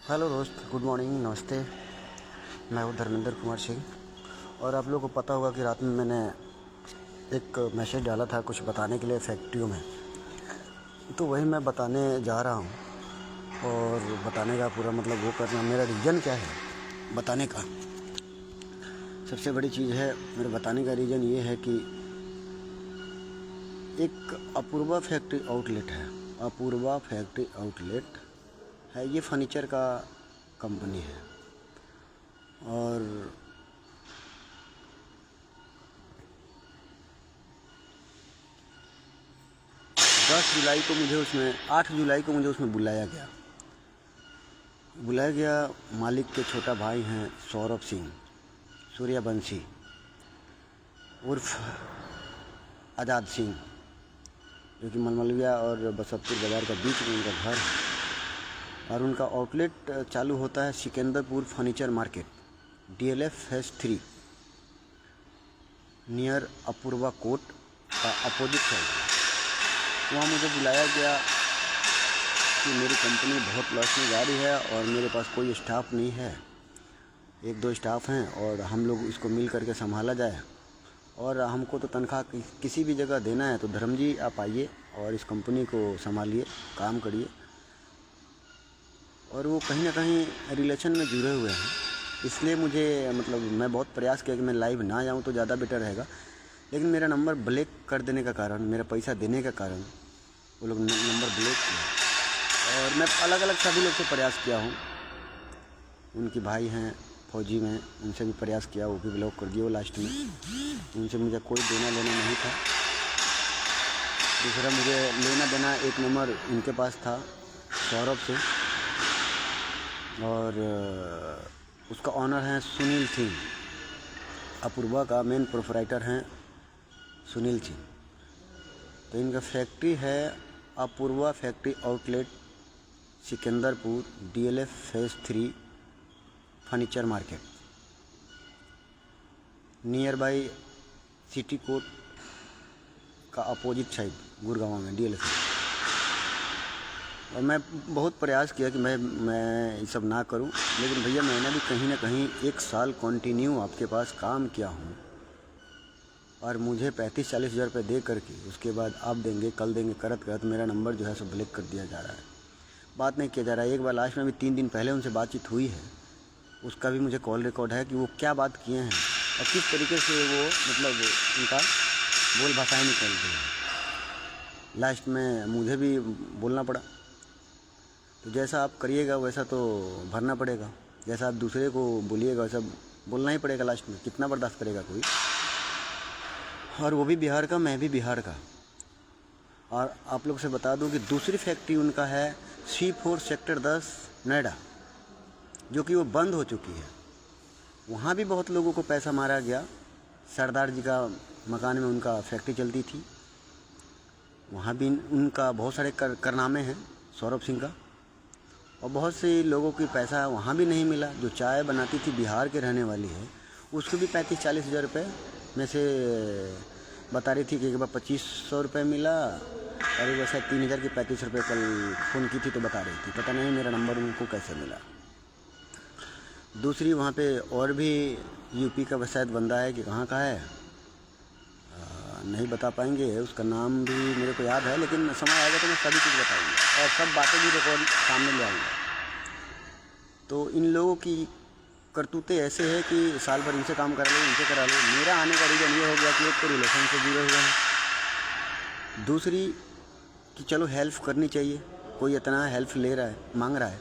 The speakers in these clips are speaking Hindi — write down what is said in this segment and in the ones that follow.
हेलो दोस्त, गुड मॉर्निंग, नमस्ते। मैं हूँ धर्मेंद्र कुमार सिंह। और आप लोगों को पता होगा कि रात में मैंने एक मैसेज डाला था कुछ बताने के लिए फैक्ट्रियों में, तो वही मैं बताने जा रहा हूँ। और बताने का पूरा मतलब वो करना, मेरा रीज़न क्या है बताने का। सबसे बड़ी चीज़ है मेरे बताने का रीज़न ये है कि एक अपूर्वा फैक्ट्री आउटलेट है। अपूर्वा फैक्ट्री आउटलेट है, ये फर्नीचर का कंपनी है। और 10 जुलाई को मुझे उसमें 8 जुलाई को मुझे उसमें बुलाया गया। मालिक के छोटा भाई हैं सौरभ सिंह, सूर्यवंशी उर्फ आज़ाद सिंह, जो कि मलमलविया और बसंतपुर बाज़ार का बीच में उनका घर है। और उनका आउटलेट चालू होता है Sikandarpur furniture market, DLF phase 3, near Apoorva court का अपोजिट साइड। वहाँ मुझे बुलाया गया कि मेरी कंपनी बहुत लॉस में जा रही है और मेरे पास कोई स्टाफ नहीं है, 1-2 स्टाफ हैं और हम लोग इसको मिल करके संभाला जाए। और हमको तो तनख्वाह किसी भी जगह देना है, तो धर्म जी आप आइए और इस कंपनी को संभालिए, काम करिए। और वो कहीं ना कहीं रिलेशन में जुड़े हुए हैं, इसलिए मुझे मतलब मैं बहुत प्रयास किया कि मैं लाइव ना जाऊँ तो ज़्यादा बेटर रहेगा। लेकिन मेरा नंबर ब्लैक कर देने का कारण, मेरा पैसा देने का कारण वो लोग नंबर ब्लॉक किया। और मैं अलग अलग सभी लोग से प्रयास किया हूँ। उनके भाई हैं फौजी में, उनसे भी प्रयास किया, वो भी ब्लॉक कर दिए वो लास्ट में। उनसे मुझे कोई देना लेना नहीं था। दूसरा मुझे लेना देना एक नंबर इनके पास था, सौरभ से। और उसका ऑनर है सुनील सिंह, अपूर्वा का मेन प्रोपराइटर हैं सुनील सिंह। तो इनका फैक्ट्री है Apoorva factory outlet, Sikandarpur, DLF phase 3 furniture market, near by city court का अपोजिट साइड, गुड़गांव में DLF। और मैं बहुत प्रयास किया कि मैं ये सब ना करूं, लेकिन भैया मैंने भी कहीं ना कहीं 1 साल कंटिन्यू आपके पास काम किया हूं। और मुझे 35-40 हज़ार रुपये दे करके उसके बाद आप देंगे कल देंगे करत करत मेरा नंबर जो है सो ब्लैक कर दिया जा रहा है, बात नहीं किया जा रहा है। एक बार लास्ट में भी 3 दिन पहले उनसे बातचीत हुई है, उसका भी मुझे कॉल रिकॉर्ड है कि वो क्या बात किए हैं और किस तरीके से वो मतलब उनका बोल भाषाएँ निकल रही है। लास्ट में मुझे भी बोलना पड़ा। तो जैसा आप करिएगा वैसा तो भरना पड़ेगा, जैसा आप दूसरे को बोलिएगा वैसा बोलना ही पड़ेगा। लास्ट में कितना बर्दाश्त करेगा कोई। और वो भी बिहार का, मैं भी बिहार का। और आप लोग से बता दूं कि दूसरी फैक्ट्री उनका है C4 सेक्टर 10 नोएडा, जो कि वो बंद हो चुकी है। वहाँ भी बहुत लोगों को पैसा मारा गया। सरदार जी का मकान में उनका फैक्ट्री चलती थी, वहाँ भी उनका बहुत सारे कारनामे हैं सौरभ सिंह का। और बहुत से लोगों की पैसा वहाँ भी नहीं मिला। जो चाय बनाती थी, बिहार के रहने वाली है, उसको भी 35-40 हज़ार रुपये में से बता रही थी कि एक बार 2500 रुपये मिला और एक वैसा 3000 की 35 रुपये कल फ़ोन की थी तो बता रही थी। पता नहीं मेरा नंबर उनको कैसे मिला। दूसरी वहाँ पे और भी यूपी का शायद बंदा है कि कहाँ का है, नहीं बता पाएंगे, उसका नाम भी मेरे को याद है, लेकिन समय आएगा तो मैं सभी कुछ बताऊँगा और सब बातें भी रिकॉर्ड सामने ले आऊँगा। तो इन लोगों की करतूतें ऐसे है कि साल भर इनसे काम करा लो, इनसे करा लो। मेरा आने का रीज़न ये हो गया कि एक तो रिलेशन से जुड़े हुए हैं, दूसरी कि चलो हेल्प करनी चाहिए, कोई इतना हेल्प ले रहा है, मांग रहा है,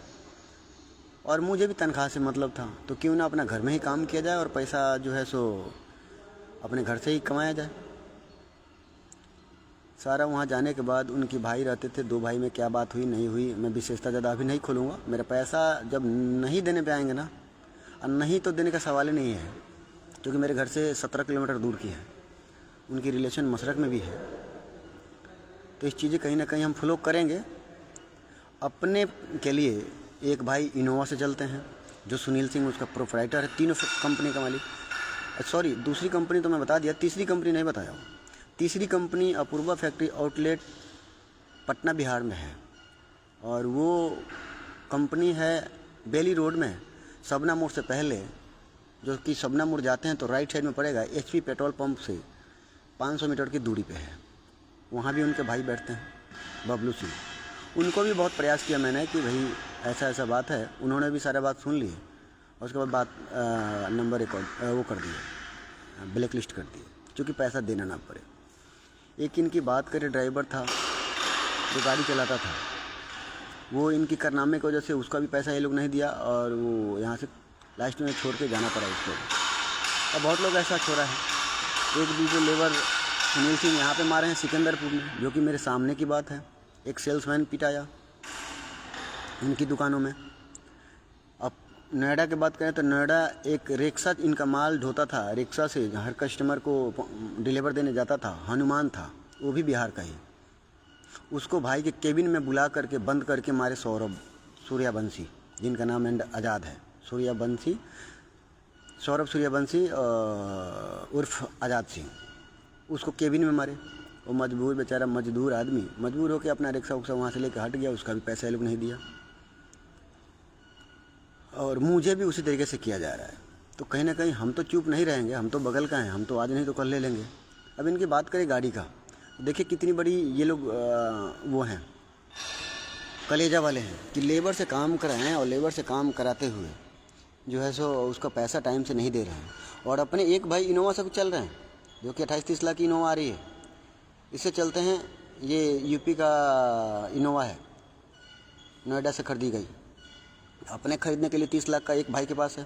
और मुझे भी तनख्वाह से मतलब था, तो क्यों ना अपना घर में ही काम किया जाए और पैसा जो है सो अपने घर से ही कमाया जाए। सारा वहाँ जाने के बाद उनके भाई रहते थे, 2 भाई में क्या बात हुई नहीं हुई मैं विशेषता ज़्यादा अभी नहीं खोलूँगा। मेरा पैसा जब नहीं देने पे आएंगे ना, और नहीं तो देने का सवाल ही नहीं है, क्योंकि मेरे घर से 17 किलोमीटर दूर की है, उनकी रिलेशन मशरक में भी है। तो इस चीज़ें कहीं ना कहीं हम फ्लो करेंगे। अपने के लिए एक भाई इनोवा से चलते हैं, जो सुनील सिंह उसका प्रोपराइटर है, तीनों कंपनी का मालिक। सॉरी, दूसरी कंपनी तो मैं बता दिया, तीसरी कंपनी नहीं बताया हूँ। तीसरी company Apoorva factory outlet Patna Bihar में है, और वो कंपनी है बेली रोड में सबना मोड़ से पहले, जो कि सबना मोड़ जाते हैं तो राइट साइड में पड़ेगा, HP पेट्रोल पंप से 500 मीटर की दूरी पे है। वहाँ भी उनके भाई बैठते हैं, बबलू सिंह। उनको भी बहुत प्रयास किया मैंने कि भाई ऐसा ऐसा बात है। उन्होंने भी सारा बात सुन ली और उसके बाद बात नंबर रिकॉर्ड वो कर दिए, ब्लैक लिस्ट कर दिए, क्योंकि पैसा देना ना पड़े। एक इनकी बात करें, ड्राइवर था जो गाड़ी चलाता था, वो इनकी कारनामे की वजह से उसका भी पैसा ये लोग नहीं दिया और वो यहाँ से लास्ट में छोड़ के जाना पड़ा उसको। अब बहुत लोग ऐसा छोड़ा है। एक दूसरे लेबर सुनील सिंह यहाँ पे मारे हैं सिकंदरपुर में, जो कि मेरे सामने की बात है। एक सेल्समैन पिटाया इनकी दुकानों में। अब नोएडा की बात करें तो नोएडा एक रिक्शा इनका माल ढोता था, रिक्शा से हर कस्टमर को डिलीवर देने जाता था। हनुमान था, वो भी बिहार का ही। उसको भाई के केबिन में बुला करके बंद करके मारे सूर्यवंशी, जिनका नाम आज़ाद है, सौरभ सूर्यवंशी उर्फ आज़ाद सिंह। उसको केबिन में मारे। वो मजबूर बेचारा, मजदूर आदमी मजबूर होकर अपना रिक्शा उक्सा वहाँ से लेकर हट गया। उसका भी पैसा ये लोग नहीं दिया और मुझे भी उसी तरीके से किया जा रहा है। तो कहीं ना कहीं हम तो चुप नहीं रहेंगे, हम तो बगल का हैं, हम तो आज नहीं तो कल ले लेंगे। अब इनकी बात करें गाड़ी का, देखिए कितनी बड़ी ये लोग वो हैं, कलेजा वाले हैं कि लेबर से काम कराएं और लेबर से काम कराते हुए जो है सो उसका पैसा टाइम से नहीं दे रहे हैं। और अपने एक भाई इनोवा से चल रहे हैं, जो कि 28-30 लाख की इनोवा आ रही है। इससे चलते हैं, ये यूपी का इनोवा है, नोएडा से खरीदी गई। अपने खरीदने के लिए 30 लाख का एक भाई के पास है।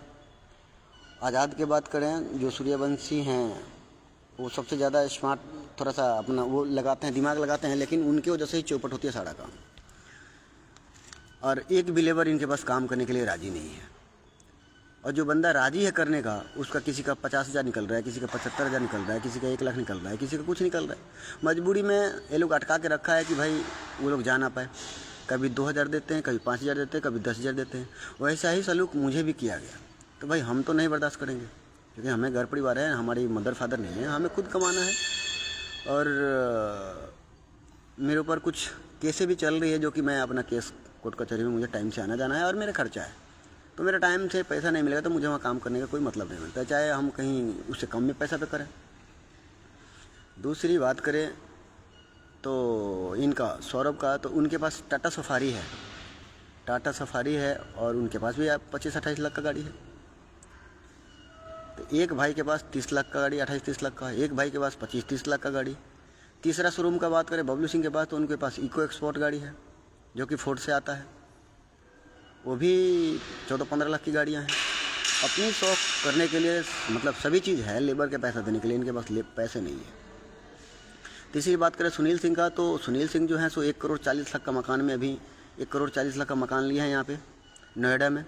आज़ाद की बात करें, जो सूर्यवंशी हैं, वो सबसे ज़्यादा स्मार्ट, थोड़ा सा अपना वो लगाते हैं, दिमाग लगाते हैं, लेकिन उनकी वजह से ही चौपट होती है सारा काम। और एक भी लेबर इनके पास काम करने के लिए राज़ी नहीं है। और जो बंदा राज़ी है करने का, उसका किसी का 50,000 निकल रहा है, किसी का 75,000 निकल रहा है, किसी का 1 लाख निकल रहा है, किसी का कुछ निकल रहा है। मजबूरी में ये लोग अटका के रखा है कि भाई वो लोग जा ना पाए। कभी 2,000 देते हैं, कभी 5,000 देते हैं, कभी 10,000 देते हैं। वैसा ही सलूक मुझे भी किया गया। तो भाई हम तो नहीं बर्दाश्त करेंगे, क्योंकि हमें घर परिवार है, हमारी मदर फादर नहीं है, हमें खुद कमाना है। और मेरे ऊपर कुछ केसें भी चल रही है, जो कि मैं अपना केस कोर्ट कचहरी में, मुझे टाइम से आना जाना है और मेरा खर्चा है। तो मेरा टाइम से पैसा नहीं मिलेगा तो मुझे वहाँ काम करने का कोई मतलब नहीं मिलता, चाहे हम कहीं उससे कम में पैसा पे करें। दूसरी बात करें तो इनका सौरभ का, तो उनके पास टाटा सफारी है और उनके पास भी 25-28 लाख का गाड़ी है। तो एक भाई के पास 30 लाख का गाड़ी, 28-30 लाख का है। एक भाई के पास 25-30 लाख का गाड़ी। तीसरा शोरूम का बात करें बबलू सिंह के पास, तो उनके पास इको एक्सपोर्ट गाड़ी है, जो कि फोर्ड से आता है। वो भी 14-15 लाख की गाड़ियाँ हैं। अपनी शौक करने के लिए, मतलब सभी चीज़ है, लेबर के पैसा देने के लिए इनके पास पैसे नहीं है। तीसरी बात करें सुनील सिंह का, तो सुनील सिंह जो है सो 1 करोड़ 40 लाख का मकान में, अभी 1 करोड़ 40 लाख का मकान लिया है यहाँ पे नोएडा में।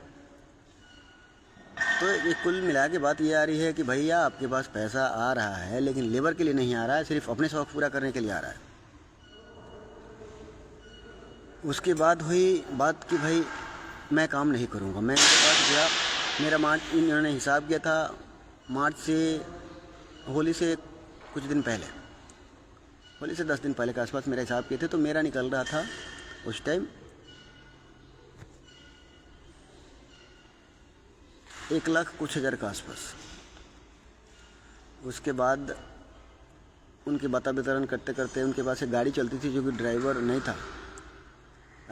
तो ये कुल मिला के बात ये आ रही है कि भैया आपके पास पैसा आ रहा है, लेकिन लेबर के लिए नहीं आ रहा है, सिर्फ अपने शौक पूरा करने के लिए आ रहा है। उसके बाद हुई बात कि भाई मैं काम नहीं करूँगा। मैं इनके पास गया, मेरा मार्च, इन्होंने हिसाब किया था मार्च से, होली से कुछ दिन पहले, होली से 10 दिन पहले के आसपास मेरा हिसाब किए थे। तो मेरा निकल रहा था उस टाइम 1 लाख कुछ हज़ार के आसपास। उसके बाद उनके बता वितरण करते करते उनके पास एक गाड़ी चलती थी, जो कि ड्राइवर नहीं था,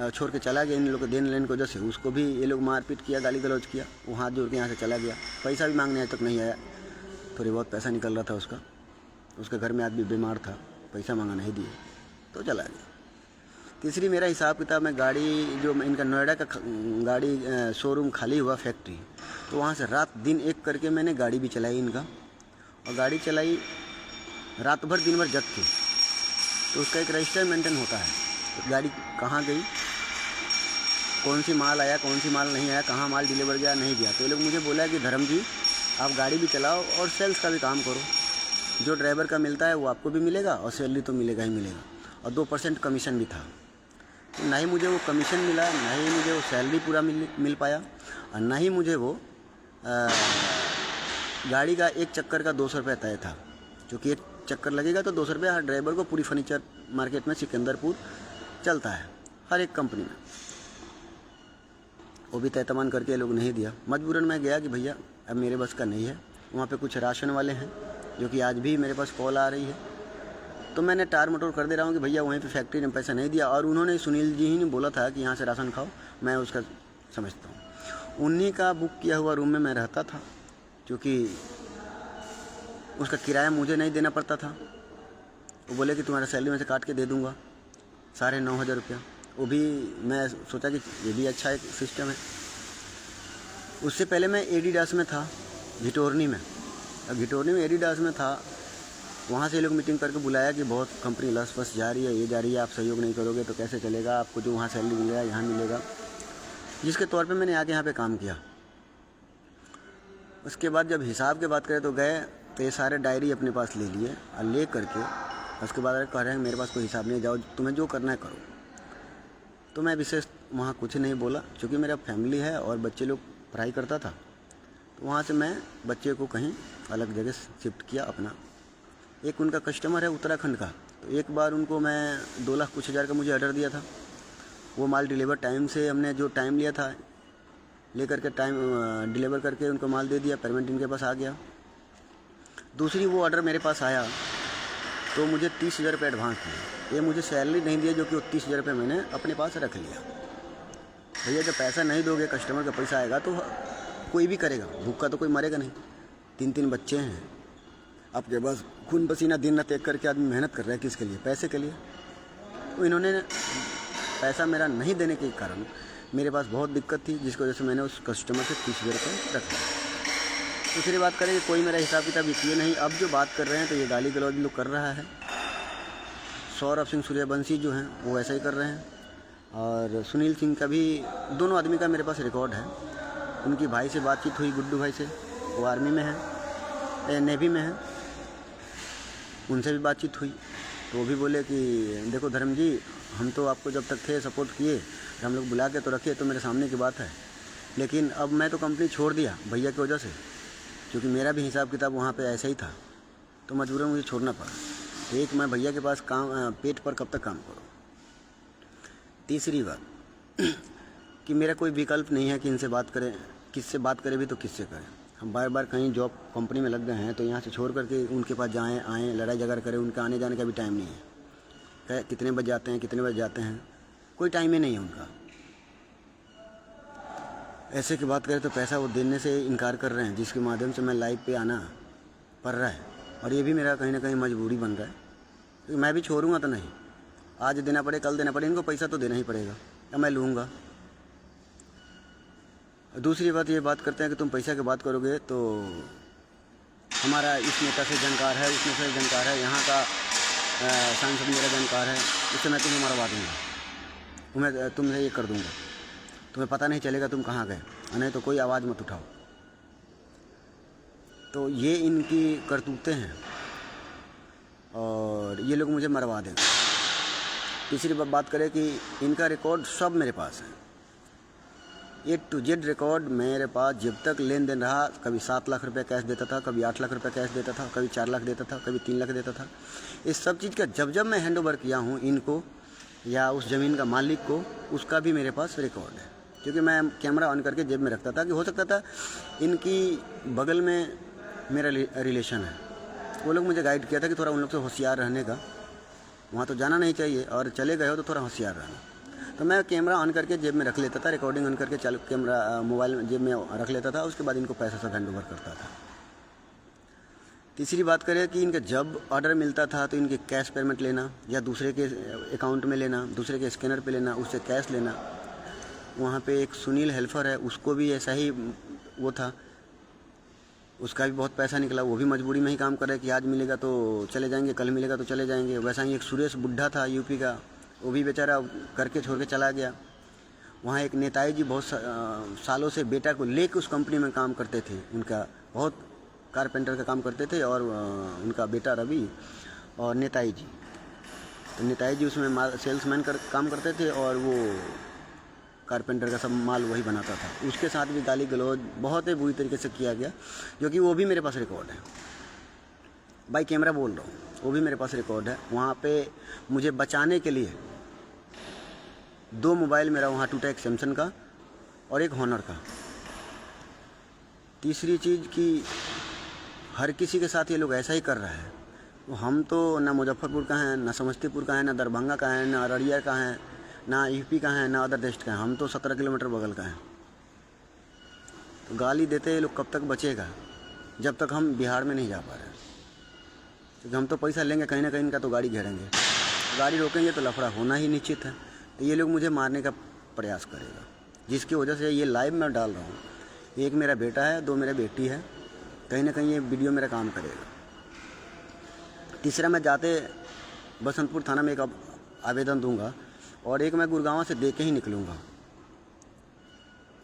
छोड़ के चला गया इन लोगों को देन लेने की वजह से। उसको भी ये लोग मारपीट किया, गाली गलौज किया, वो हाथ जोड़ के यहाँ से चला गया। पैसा भी मांगने आज तक नहीं आया। थोड़ी बहुत पैसा निकल रहा था उसका, उसके घर में आदमी बीमार था, पैसा मांगा नहीं दिए तो चला गया। तीसरी मेरा हिसाब किताब में, गाड़ी जो इनका नोएडा का गाड़ी शोरूम खाली हुआ, फैक्ट्री, तो वहाँ से रात दिन एक करके मैंने गाड़ी भी चलाई इनका। और गाड़ी चलाई रात भर दिन भर जग के, तो उसका एक रजिस्टर मेंटेन होता है, तो गाड़ी कहाँ गई, कौन सी माल आया, कौन सी माल नहीं आया, कहाँ माल डिलीवर गया नहीं गया। तो ये लोग मुझे बोला कि धर्म जी आप गाड़ी भी चलाओ और सेल्स का भी काम करो, जो ड्राइवर का मिलता है वो आपको भी मिलेगा और सैलरी तो मिलेगा ही मिलेगा। और 2% कमीशन भी था। तो ना ही मुझे वो कमीशन मिला, ना ही मुझे वो सैलरी पूरा मिल पाया, और ना ही मुझे वो गाड़ी का एक चक्कर का 200 रुपये तय था, क्योंकि एक चक्कर लगेगा तो 200 रुपये हर ड्राइवर को पूरी फर्नीचर मार्केट में सिकंदरपुर चलता है हर एक कंपनी में। वो भी तय-तमाम करके ये लोग नहीं दिया। मजबूरन मैं गया कि भैया अब मेरे बस का नहीं है। वहाँ पे कुछ राशन वाले हैं जो कि आज भी मेरे पास कॉल आ रही है, तो मैंने टार मटोर कर दे रहा हूँ कि भैया वहीं पे फैक्ट्री ने पैसा नहीं दिया, और उन्होंने सुनील जी ही ने बोला था कि यहाँ से राशन खाओ, मैं उसका समझता हूँ। उन्हीं का बुक किया हुआ रूम में मैं रहता था, क्योंकि उसका किराया मुझे नहीं देना पड़ता था। वो बोले कि तुम्हारा सैलरी में से काट के दे दूँगा 9,500 रुपया। वो भी मैं सोचा कि ये भी अच्छा एक सिस्टम है। उससे पहले मैं एडिडास में था, घिटोरनी में। अब घिटोरनी में एडिडास में था, वहाँ से लोग मीटिंग करके बुलाया कि बहुत कंपनी लस फस जा रही है, ये जा रही है, आप सहयोग नहीं करोगे तो कैसे चलेगा, आपको जो वहाँ सैलरी मिलेगा यहाँ मिलेगा, जिसके तौर पे मैंने आके यहाँ पे काम किया। उसके बाद जब हिसाब की बात करें तो गए तो ये सारे डायरी अपने पास ले लिए, और ले करके उसके बाद कह रहे हैं मेरे पास कोई हिसाब नहीं, जाओ तुम्हें जो करना है करो। तो मैं विशेष वहाँ कुछ नहीं बोला, क्योंकि मेरा फैमिली है और बच्चे लोग पढ़ाई करता था। तो वहाँ से मैं बच्चे को कहीं अलग जगह शिफ्ट किया अपना। एक उनका कस्टमर है उत्तराखंड का, तो एक बार उनको मैं 2 लाख कुछ हज़ार का मुझे ऑर्डर दिया था। वो माल डिलीवर टाइम से, हमने जो टाइम लिया था लेकर के टाइम डिलीवर करके उनको माल दे दिया, पेमेंट इनके पास आ गया। दूसरी वो ऑर्डर मेरे पास आया तो मुझे 30,000 रुपये एडवांस दिए। ये मुझे सैलरी नहीं दिया, जो कि वो 30,000 रुपये मैंने अपने पास रख लिया। भैया जब पैसा नहीं दोगे, कस्टमर का पैसा आएगा तो कोई भी करेगा, भूखा तो कोई मरेगा नहीं। 3 बच्चे हैं आपके पास, खून पसीना दिन रात एक करके आदमी मेहनत कर रहा है, किसके लिए? पैसे के लिए। तो इन्होंने पैसा मेरा नहीं देने के कारण मेरे पास बहुत दिक्कत थी, जिसकी वजह से मैंने उस कस्टमर से 30,000 रुपये रख लिया। दूसरी बात करें कि कोई मेरा हिसाब किताब इसलिए नहीं, अब जो बात कर रहे हैं तो ये गाली गलौज लोग कर रहा है। सौरभ सिंह सूर्यवंशी जो हैं वो ऐसा ही कर रहे हैं, और सुनील सिंह का भी, दोनों आदमी का मेरे पास रिकॉर्ड है। उनकी भाई से बातचीत हुई, गुड्डू भाई से, वो आर्मी में है, नेवी में है, उनसे भी बातचीत हुई। तो वो भी बोले कि देखो धर्म जी, हम तो आपको जब तक थे सपोर्ट किए, हम लोग बुला के तो रखे, तो मेरे सामने की बात है, लेकिन अब मैं तो कंपनी छोड़ दिया भैया की वजह से, क्योंकि मेरा भी हिसाब किताब वहाँ पे ऐसा ही था, तो मजबूरन मुझे छोड़ना पड़ा। एक, मैं भैया के पास काम पेट पर कब तक काम करूँ। तीसरी बात कि मेरा कोई विकल्प नहीं है कि इनसे बात करें, किससे बात करें भी तो किससे करें। हम बार बार कहीं जॉब कंपनी में लग गए हैं, तो यहाँ से छोड़ करके उनके पास जाएँ आएँ, लड़ाई झगड़ा करें, उनका आने जाने का भी टाइम नहीं है। कितने बजे आते हैं, कितने बजे जाते हैं, कोई टाइम ही नहीं है उनका। ऐसे की बात करें तो पैसा वो देने से इनकार कर रहे हैं, जिसके माध्यम से मैं लाइव पे आना पड़ रहा है, और ये भी मेरा कहीं ना कहीं मजबूरी बन रहा है, क्योंकि मैं भी छोड़ूंगा तो नहीं, आज देना पड़े कल देना पड़े, इनको पैसा तो देना ही पड़ेगा, या मैं लूँगा। दूसरी बात ये बात करते हैं कि तुम पैसा की बात करोगे तो हमारा इस नेता से जानकार है, उस नेता से जानकार है, यहाँ का सांसद मेरा जानकार है, उससे मैं तुम्हें मरवा दूँगा, तुम्हें ये कर दूँगा, तुम्हें पता नहीं चलेगा तुम कहाँ गए, नहीं तो कोई आवाज़ मत उठाओ। तो ये इनकी करतूतें हैं, और ये लोग मुझे मरवा देंगे। तीसरी बात करें कि इनका रिकॉर्ड सब मेरे पास है, A to Z रिकॉर्ड मेरे पास। जब तक लेन देन रहा, कभी 7 लाख रुपए कैश देता था, कभी 8 लाख रुपए कैश देता था, कभी 4 लाख देता था, कभी 3 लाख देता था। इस सब चीज़ का जब मैं हैंड ओवर किया हूँ इनको, या उस ज़मीन का मालिक को, उसका भी मेरे पास रिकॉर्ड है, क्योंकि मैं कैमरा ऑन करके जेब में रखता था, कि हो सकता था इनकी बगल में मेरा रिलेशन है। वो लोग मुझे गाइड किया था कि थोड़ा उन लोग से होशियार रहने का, वहाँ तो जाना नहीं चाहिए, और चले गए हो तो थोड़ा होशियार रहना। तो मैं कैमरा ऑन करके जेब में रख लेता था, रिकॉर्डिंग ऑन करके चालू कैमरा मोबाइल जेब में रख लेता था, उसके बाद इनको पैसा सब हैंड ओवर करता था। तीसरी बात करें कि इनका जब ऑर्डर मिलता था तो इनके कैश पेमेंट लेना, या दूसरे के अकाउंट में लेना, दूसरे के स्कैनर पे लेना, उससे कैश लेना। वहाँ पे एक सुनील हेल्पर है, उसको भी ऐसा ही वो था, उसका भी बहुत पैसा निकला, वो भी मजबूरी में ही काम कर रहा है कि आज मिलेगा तो चले जाएंगे, कल मिलेगा तो चले जाएंगे। वैसा ही एक सुरेश बुड्ढा था यूपी का, वो भी बेचारा करके छोड़ के चला गया। वहाँ एक नेताजी जी बहुत सालों से बेटा को लेकर उस कंपनी में काम करते थे, उनका बहुत कारपेंटर का काम करते थे, और उनका बेटा रवि और नेताजी जी, तो नेताजी जी उसमें सेल्समैन काम करते थे, और वो कारपेंटर का सब माल वही बनाता था। उसके साथ भी गाली गलौज बहुत ही बुरी तरीके से किया गया, जो कि वो भी मेरे पास रिकॉर्ड है, बाई कैमरा बोल रहा हूँ, वो भी मेरे पास रिकॉर्ड है। वहाँ पे मुझे बचाने के लिए 2 मोबाइल मेरा वहाँ टूटा, एक सैमसंग का और एक हॉनर का। तीसरी चीज़ कि हर किसी के साथ ये लोग ऐसा ही कर रहा है। तो हम तो ना मुजफ्फरपुर का हैं, ना समस्तीपुर का है, ना दरभंगा का है, ना अररिया का है, ना यूपी का है, ना अदर डिस्ट्रिक्ट का है। हम तो 17 किलोमीटर बगल का है। तो गाली देते ये लोग कब तक बचेगा, जब तक हम बिहार में नहीं जा पा रहे। क्योंकि हम तो पैसा लेंगे कहीं ना कहीं, इनका तो गाड़ी घेरेंगे, गाड़ी रोकेंगे तो लफड़ा होना ही निश्चित है। तो ये लोग मुझे मारने का प्रयास करेगा, जिसकी वजह से ये लाइव मैं डाल रहा हूँ। एक मेरा बेटा है, 2 मेरा बेटी है, कहीं ना कहीं ये वीडियो मेरा काम करेगा। तीसरा, मैं जाते बसंतपुर थाना में एक आवेदन दूंगा, और एक मैं गुड़गांव से दे के ही निकलूँगा,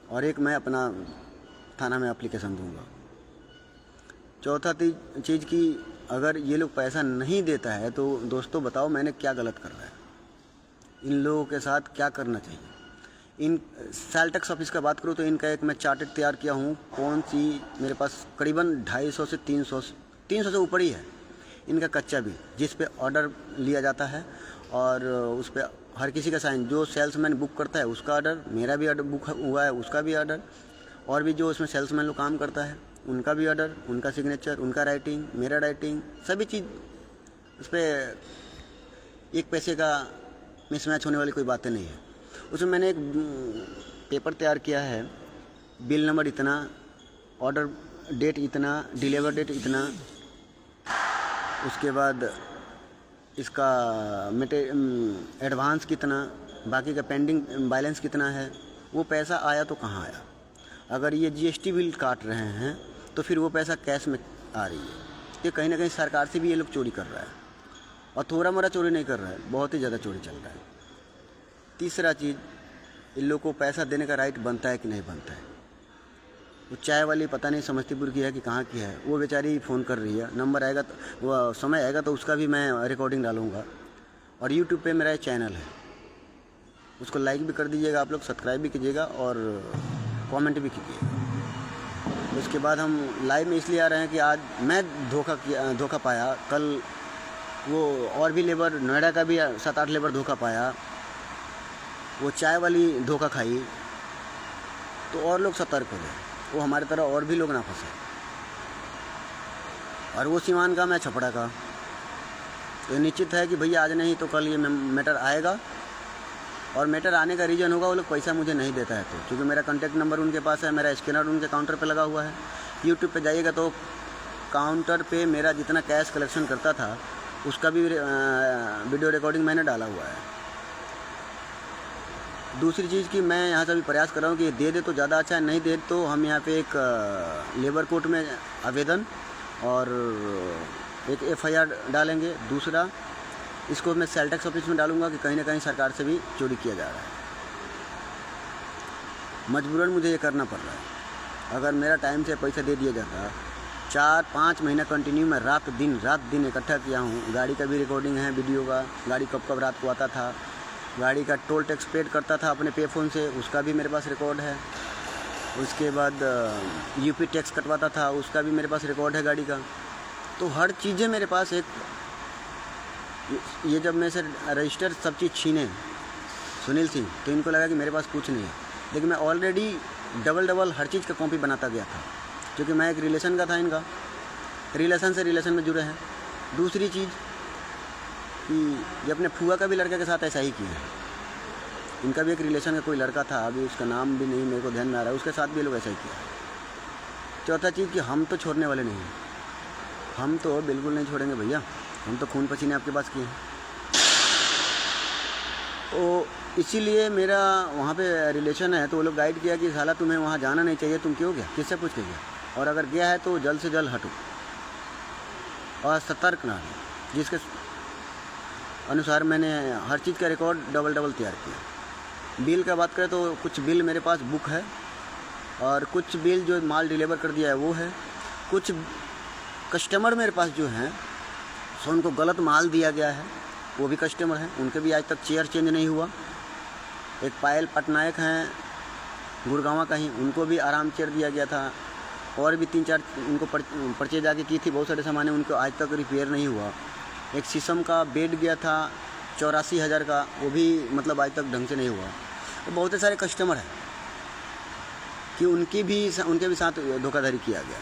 और एक मैं अपना थाना में एप्लीकेशन दूंगा। चौथा चीज़ कि अगर ये लोग पैसा नहीं देता है तो दोस्तों बताओ मैंने क्या गलत कर रहा है, इन लोगों के साथ क्या करना चाहिए। इन सेल टैक्स ऑफिस का बात करूँ तो इनका एक मैं चार्टेड तैयार किया हूँ, कौन सी मेरे पास करीबन 250 से 300 से ऊपर ही है इनका कच्चा बिल, जिस पे ऑर्डर लिया जाता है, और उस पर हर किसी का साइन, जो सेल्समैन बुक करता है उसका ऑर्डर, मेरा भी ऑर्डर बुक हुआ है उसका भी ऑर्डर, और भी जो उसमें सेल्समैन लोग काम करता है उनका भी ऑर्डर, उनका सिग्नेचर, उनका राइटिंग, मेरा राइटिंग, सभी चीज़ उस पर एक पैसे का मिसमैच होने वाली कोई बातें नहीं है। उसमें मैंने एक पेपर तैयार किया है, बिल नंबर इतना, ऑर्डर डेट इतना, डिलीवर डेट इतना, उसके बाद इसका एडवांस कितना, बाकी का पेंडिंग बैलेंस कितना है, वो पैसा आया तो कहाँ आया। अगर ये जीएसटी बिल काट रहे हैं तो फिर वो पैसा कैश में आ रही है। ये कहीं ना कहीं सरकार से भी ये लोग चोरी कर रहा है, और थोड़ा मोड़ा चोरी नहीं कर रहा है, बहुत ही ज़्यादा चोरी चल रहा है। तीसरा चीज़, इन लोग को पैसा देने का राइट बनता है कि नहीं बनता है। वो चाय वाली पता नहीं समस्तीपुर की है कि कहाँ की है, वो बेचारी फ़ोन कर रही है, नंबर आएगा तो वो समय आएगा तो उसका भी मैं रिकॉर्डिंग डालूँगा। और यूट्यूब पे मेरा चैनल है, उसको लाइक भी कर दीजिएगा आप लोग, सब्सक्राइब भी कीजिएगा और कमेंट भी कीजिएगा। उसके बाद हम लाइव में इसलिए आ रहे हैं कि आज मैं धोखा पाया, कल वो और भी लेबर, नोएडा का भी 7-8 लेबर धोखा पाया, वो चाय वाली धोखा खाई, तो और लोग सतर्क हो गए, वो हमारे तरह और भी लोग ना फंसे। और वो सीमान का, मैं छपड़ा का, तो निश्चित है कि भैया आज नहीं तो कल ये मैटर आएगा। और मैटर आने का रीज़न होगा वो लोग पैसा मुझे नहीं देता है, तो क्योंकि मेरा कॉन्टैक्ट नंबर उनके पास है, मेरा स्कैनर उनके काउंटर पे लगा हुआ है। यूट्यूब पे जाइएगा तो काउंटर पे मेरा जितना कैश कलेक्शन करता था उसका भी वीडियो रिकॉर्डिंग मैंने डाला हुआ है। दूसरी चीज़ कि मैं यहाँ से भी प्रयास कर रहा हूँ कि दे दे तो ज़्यादा अच्छा है, नहीं दे तो हम यहाँ पे एक लेबर कोर्ट में आवेदन और एक FIR डालेंगे। दूसरा, इसको मैं सेल टैक्स ऑफिस में डालूंगा कि कहीं ना कहीं सरकार से भी चोरी किया जा रहा है। मजबूरन मुझे ये करना पड़ रहा है। अगर मेरा टाइम से पैसा दे दिया जाता, 4-5 महीना कंटिन्यू मैं रात दिन इकट्ठा किया हूँ। गाड़ी का भी रिकॉर्डिंग है, वीडियो का, गाड़ी कब रात को आता था, गाड़ी का टोल टैक्स पेड करता था अपने पे फ़ोन से, उसका भी मेरे पास रिकॉर्ड है। उसके बाद यूपी टैक्स कटवाता था, उसका भी मेरे पास रिकॉर्ड है गाड़ी का। तो हर चीज़ें मेरे पास एक, ये जब मैं से रजिस्टर सब चीज़ छीने सुनील सिंह, तो इनको लगा कि मेरे पास कुछ नहीं है, लेकिन मैं ऑलरेडी डबल हर चीज़ का कॉपी बनाता गया था, क्योंकि मैं एक रिलेशन का था, इनका रिलेशन में जुड़े हैं। दूसरी चीज़ कि ये अपने फुआ का भी लड़के के साथ ऐसा ही किया है, इनका भी एक रिलेशन का कोई लड़का था, अभी उसका नाम भी नहीं मेरे को ध्यान में आ रहा है, उसके साथ भी लोग ऐसा ही किया। चौथा चीज़ कि हम तो छोड़ने वाले नहीं हैं, हम तो बिल्कुल नहीं छोड़ेंगे भैया, हम तो खून पसीने आपके पास किए हैं। तो इसीलिए मेरा वहाँ पे रिलेशन है, तो वो लोग गाइड किया कि साला तुम्हें वहाँ जाना नहीं चाहिए, तुम क्यों गया, किससे पूछ के गया, और अगर गया है तो जल्द से जल्द हटो और सतर्क ना हो। जिसके अनुसार मैंने हर चीज़ का रिकॉर्ड डबल तैयार किया। बिल का बात करें तो कुछ बिल मेरे पास बुक है, और कुछ बिल जो माल डिलीवर कर दिया है वो है। कुछ कस्टमर मेरे पास जो हैं, सो उनको गलत माल दिया गया है, वो भी कस्टमर हैं, उनके भी आज तक चेयर चेंज नहीं हुआ। एक पायल पटनायक हैं गुड़गांव का ही, उनको भी आराम चेयर दिया गया था, और भी 3-4 उनको परचेज आके की थी, बहुत सारे सामान है, उनको आज तक रिपेयर नहीं हुआ। एक शीशम का बेड गया था 84,000 का, वो भी मतलब आज तक ढंग से नहीं हुआ। तो बहुत सारे कस्टमर हैं, कि उनके भी साथ धोखाधड़ी किया गया।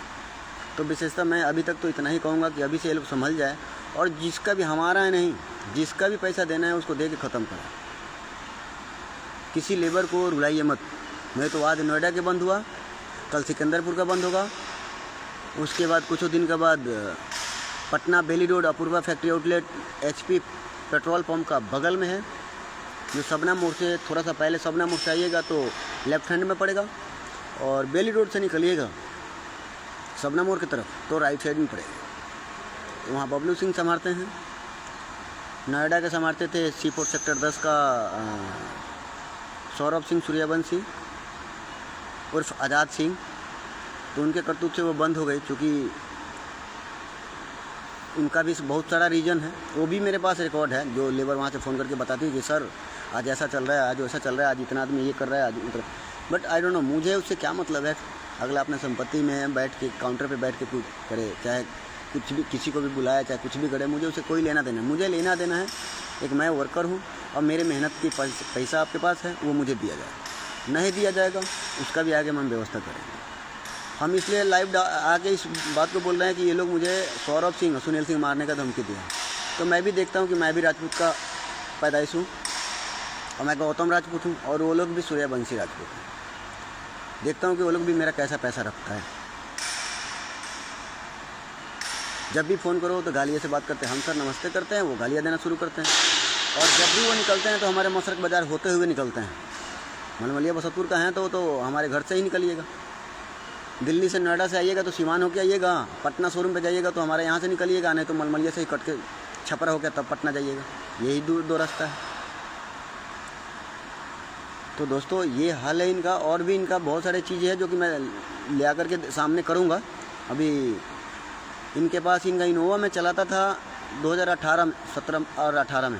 तो विशेषतः मैं अभी तक तो इतना ही कहूँगा कि अभी से ये लोग संभल जाए, और जिसका भी हमारा है नहीं, जिसका भी पैसा देना है उसको दे के ख़त्म करें। किसी लेबर को रुलाइए मत। मैं तो आज नोएडा के बंद हुआ, कल सिकंदरपुर का बंद होगा, उसके बाद कुछ दिन के बाद Patna Bailey road Apurva factory outlet HP petrol pump का बगल में है, जो सबना मोड़ से थोड़ा सा पहले सबना मोड़ से आइएगा तो लेफ्ट हैंड में पड़ेगा, और बेली रोड से निकलिएगा सबना मोड़ की तरफ तो राइट साइड में पड़ेगा। तो वहाँ बबलू सिंह संभालते हैं। नोएडा के संभालते थे C4 सेक्टर 10 का सौरभ सिंह सूर्यवंशी उर्फ आज़ाद सिंह। तो उनके करतूत से वो बंद हो गई, क्योंकि उनका भी बहुत सारा रीज़न है। वो भी मेरे पास रिकॉर्ड है, जो लेबर वहाँ से फ़ोन करके बताती है कि सर आज ऐसा चल रहा है, आज वैसा चल रहा है, आज इतना आदमी ये कर रहा है, आज उतना। बट आई डोंट नो, मुझे उससे क्या मतलब है। अगला अपने संपत्ति में बैठ के काउंटर पे बैठ के कुछ करे, चाहे कुछ भी किसी को भी बुलाया, चाहे कुछ भी करे, मुझे उससे कोई लेना देना है। मुझे लेना देना है एक मैं वर्कर हूँ, और मेरे मेहनत की पैसा आपके पास है, वो मुझे दिया जाए। नहीं दिया जाएगा उसका भी आगे हम व्यवस्था करेंगे। हम इसलिए लाइव आके इस बात को बोल रहे हैं कि ये लोग मुझे सौरभ सिंह और सुनील सिंह मारने का धमकी दिया। तो मैं भी देखता हूँ कि मैं भी राजपूत का पैदाइश हूँ, और मैं गौतम राजपूत हूँ, और वो लोग भी सूर्यवंशी राजपूत हैं। देखता हूँ कि वो लोग भी मेरा कैसा पैसा रखता है। जब भी फ़ोन करो तो गालियों से बात करते हैं, हम सर नमस्ते करते हैं, वो गालियाँ देना शुरू करते हैं। और जब भी वो निकलते हैं तो हमारे मसरक बाज़ार होते हुए निकलते हैं। मलमलिया बसतपुर का है तो हमारे घर से ही निकलिएगा। दिल्ली से नोएडा से आइएगा तो सीवान होके आइएगा, पटना शोरूम पे जाइएगा तो हमारे यहाँ से निकलिएगा, नहीं तो मलमलिया से ही कट के छपरा होकर तब पटना जाइएगा। यही दो रास्ता है। तो दोस्तों ये हाल है इनका, और भी इनका बहुत सारी चीज़ें हैं जो कि मैं ले आकर के सामने करूँगा। अभी इनके पास इनका इनोवा में चलाता था 2018 में, 17 और 18 में।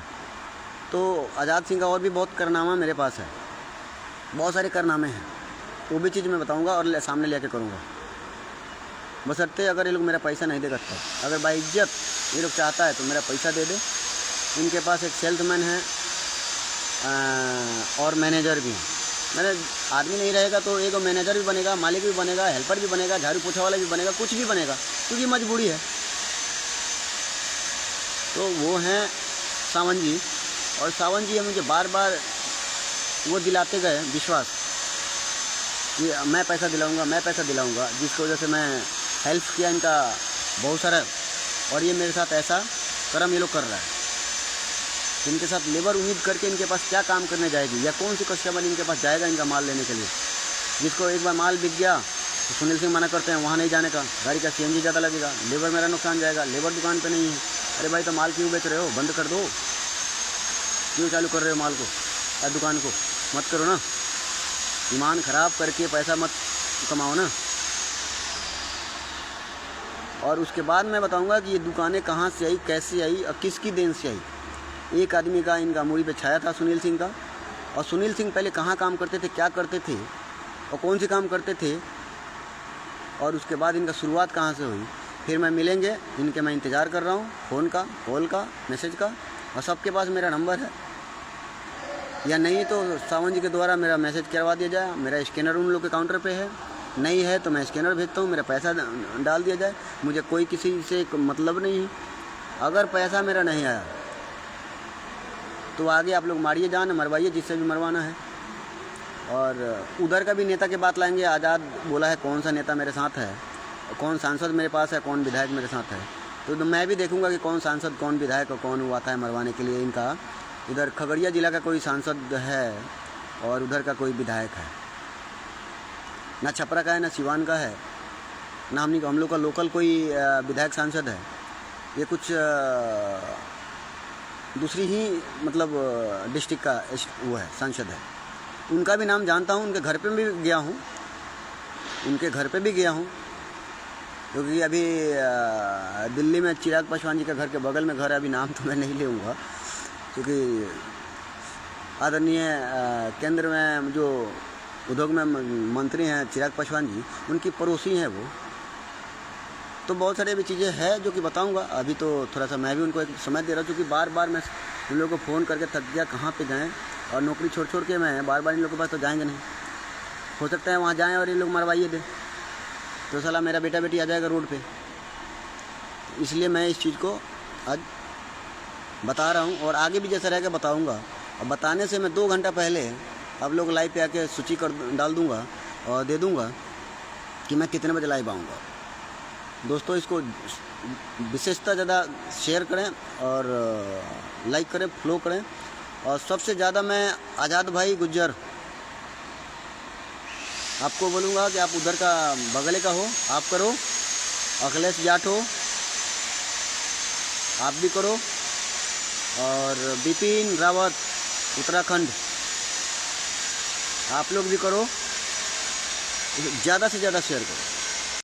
तो आज़ाद सिंह का और भी बहुत कारनामा मेरे पास है, बहुत सारे कारनामे हैं, वो भी चीज़ मैं बताऊंगा और सामने लेके करूँगा। बशर्ते अगर ये लोग मेरा पैसा नहीं देगा तब। अगर बाई इज्जत ये लोग चाहता है तो मेरा पैसा दे दे। इनके पास एक सेल्समैन है और मैनेजर भी है। मैंने आदमी नहीं रहेगा तो एक मैनेजर भी बनेगा, मालिक भी बनेगा, हेल्पर भी बनेगा, झाड़ू पोछा वाला भी बनेगा, कुछ भी बनेगा, क्योंकि मजबूरी है। तो वो हैं सावन जी, और सावन जी मुझे बार बार वो दिलाते गए विश्वास कि मैं पैसा दिलाऊंगा, मैं पैसा दिलाऊंगा, जिसकी वजह से मैं हेल्प किया इनका बहुत सारा। और ये मेरे साथ ऐसा कर्म ये लोग कर रहा है। इनके साथ लेबर उम्मीद करके इनके पास क्या काम करने जाएगी, या कौन सी कस्टमर इनके पास जाएगा इनका माल लेने के लिए। जिसको एक बार माल बिक गया तो सुनील सिंह मना करते हैं वहाँ नहीं जाने का, गाड़ी का CNG ज़्यादा लगेगा, लेबर मेरा नुकसान जाएगा, लेबर दुकान पे नहीं है। अरे भाई तो माल क्यों बेच रहे हो, बंद कर दो, क्यों चालू कर रहे हो माल को या दुकान को, मत करो ना। ईमान ख़राब करके पैसा मत कमाओ ना। और उसके बाद मैं बताऊंगा कि ये दुकानें कहाँ से आई, कैसे आई और किसकी देन से आई। एक आदमी का इनका मूड़ी पे छाया था, सुनील सिंह का। और सुनील सिंह पहले कहाँ काम करते थे, क्या करते थे और कौन से काम करते थे, और उसके बाद इनका शुरुआत कहाँ से हुई। फिर मैं मिलेंगे इनके, मैं इंतज़ार कर रहा हूँ फ़ोन का, कॉल का, मैसेज का। और सबके पास मेरा नंबर है, या नहीं तो सावन जी के द्वारा मेरा मैसेज करवा दिया जाए। मेरा स्कैनर उन लोग के काउंटर पे है, नहीं है तो मैं स्कैनर भेजता हूँ, मेरा पैसा डाल दिया जाए। मुझे कोई किसी से मतलब नहीं है। अगर पैसा मेरा नहीं आया तो आगे आप लोग मारिए जान, मरवाइए जिससे भी मरवाना है। और उधर का भी नेता के बात लाएंगे। आज़ाद बोला है कौन सा नेता मेरे साथ है, कौन सांसद मेरे पास है, कौन विधायक मेरे साथ है। तो मैं भी देखूंगा कि कौन सांसद, कौन विधायक और कौन आता है मरवाने के लिए इनका। इधर खगड़िया जिला का कोई सांसद है और उधर का कोई विधायक है, ना छपरा का है, ना सिवान का है, ना हम लोग का लोकल कोई विधायक सांसद है। ये कुछ दूसरी ही मतलब डिस्ट्रिक्ट का वो है, सांसद है। उनका भी नाम जानता हूँ, उनके घर पे भी गया हूँ, क्योंकि अभी दिल्ली में चिराग पासवान जी के घर के बगल में घर है। अभी नाम तो मैं नहीं लूँगा, क्योंकि आदरणीय केंद्र में जो उद्योग में मंत्री हैं चिराग पासवान जी, उनकी पड़ोसी हैं वो। तो बहुत सारी भी चीज़ें हैं जो कि बताऊंगा। अभी तो थोड़ा सा मैं भी उनको एक समय दे रहा हूँ, क्योंकि बार बार मैं इन लोगों को फ़ोन करके थक गया, कहाँ पे जाएं। और नौकरी छोड़ के मैं बार बार इन लोगों के पास तो जाएंगे नहीं। हो सकता है वहाँ जाएं और ये लोग मरवाइए दे, तो साला मेरा बेटा बेटी आ जाएगा रोड पे। इसलिए मैं इस चीज़ को आज बता रहा हूँ और आगे भी जैसा रहेगा बताऊँगा। और बताने से मैं 2 घंटा पहले आप लोग लाइव पे आके सूची कर डाल दूँगा और दे दूँगा कि मैं कितने बजे लाइव आऊँगा। दोस्तों इसको विशेषता ज़्यादा शेयर करें और लाइक करें, फॉलो करें। और सबसे ज़्यादा मैं आज़ाद भाई गुज्जर आपको बोलूँगा कि आप उधर का बगले का हो, आप करो। अखिलेश जाट हो, आप भी करो। और बिपिन रावत उत्तराखंड, आप लोग भी करो। ज़्यादा से ज़्यादा शेयर करो।